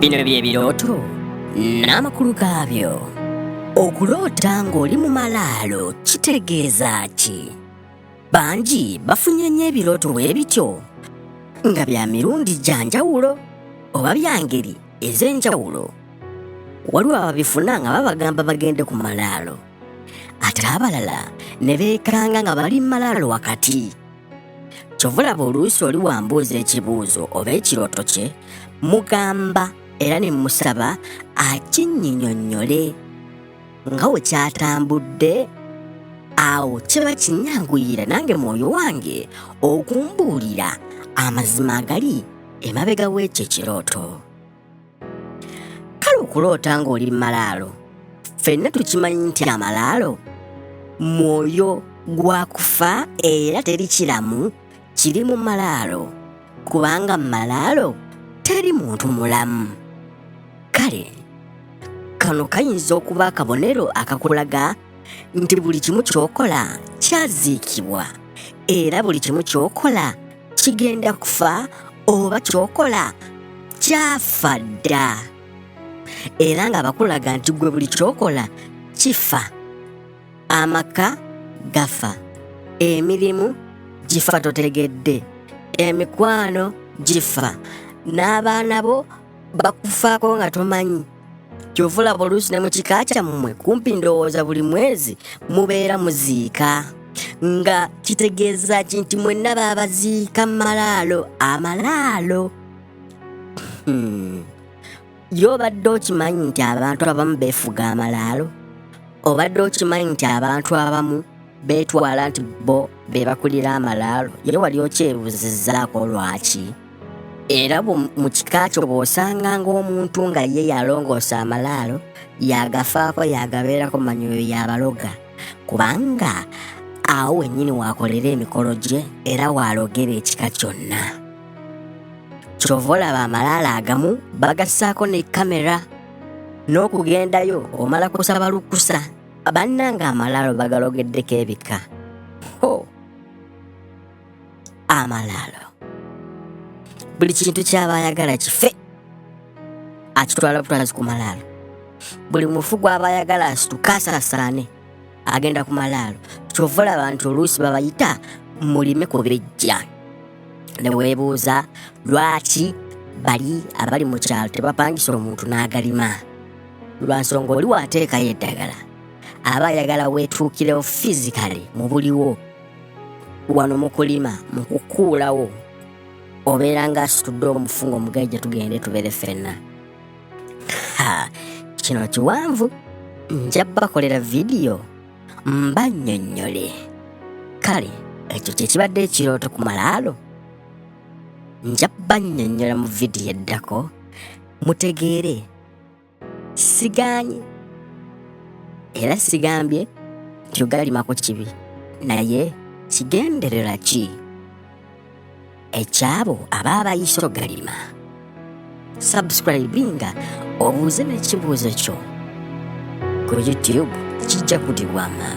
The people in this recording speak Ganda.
Bino by'ebirooto n'amakulu gaabyo. Okuloota ng'oli mu malaalo kitegeeza ki? Bangi bafunye nnyo ebirooto bwe bityo nga bya mirundi gya njawulo oba bya ngeri ez'enjawulo. Waliwo ababifuna nga babagamba bagende ku malaalo, ate abalala ne beekanga nga bali mu malaalo wakati. Kyova olaba oluusi oli wambuuza ekibuuzo oba ekirooto kye, mugamba era ne musaba akinnyinnyonnyole nga we kyatambudde. Awo kiba kinyanguyira nange mwoyo wange okumbuulira amazima agali emabega w'ekyo ekirooto. Kale okuloota ng'oli mu malaalo, ffenna tukimanyi nti amalaalo mwoyo gwa kufa era teri kiramu kiri mu malaalo, kubanga mu malaalo teri muntu mulamu. Kale kano kayinza okuba akabonero akakulaga nti buli kimu ky'okola kyaziikibwa era buli kimu ky'okola kigenda kufa oba ky'okola kyafa dda, era nga bakulaga nti gwe buli ky'okola kifa. Amaka gafa, emirimu gifa totegedde, emikwano gifa, n'abaana bo bakufaako nga tomanyi. Kyova olaba oluusi ne mu kika kyammwe kumpi ndowooza buli mwezi mubeera muziika, nga kitegeeza ki nti mwenna baabaziika mu malaalo. Amalaalo ye obadde okimanyi nti abantu abamu beefuga amalaalo? Obadde okimanyi nti abantu abamu beetwala nti bo be bakulira amalaalo? Ye wali okyebuuzizzaako lwaki? Era mu kika kyo bw'osanga ng'omuntu nga ye yalongoosa amalaalo yagafaako yagabeerako, manyi oyo yabaloga, kubanga awo wennyini waakolera emikolo gye era waalogera ekika kyonna. Kyova olaba amalaalo agamu bagassaako ne kamera, n'okugendayo omala kusaba lukusa. Bannanga amalaalo bagalogeddeko ebika. Amalaalo buli kintu ky'aba ayagala kife akitwala butwazi ku malaalo. Buli mufu gw'aba ayagala asituka asaasaane agenda ku malaalo. Kyova olaba nti oluusi babayita mulime ku bijja. Ne weebuuza lwaki bali abali mu kyalo tebapangisa omuntu n'agalima? Lwa nsonga oli waateekayo eddagala aba ayagala weetuukirewo fizikale mu buliwo. Wano mu kulima, mu kukuulawo, obeera ng'asitudde omufungo omugejje tugende tubeere ffenna. Kino kiwanvu, nja bakolera vidiyo mbannyonnyole. Kale ekyo kye kibadde ekirooto ku malaalo. Nja bannyonnyola mu vidiyo eddako mutegeere. Sigaanye era sigambye nti ogalimako kibi, naye kigenderera ki ekyabo aba abayise ogalima. Subscribinga obuuze n'ekibuuzo kyo ku YouTube kijja kudibwama.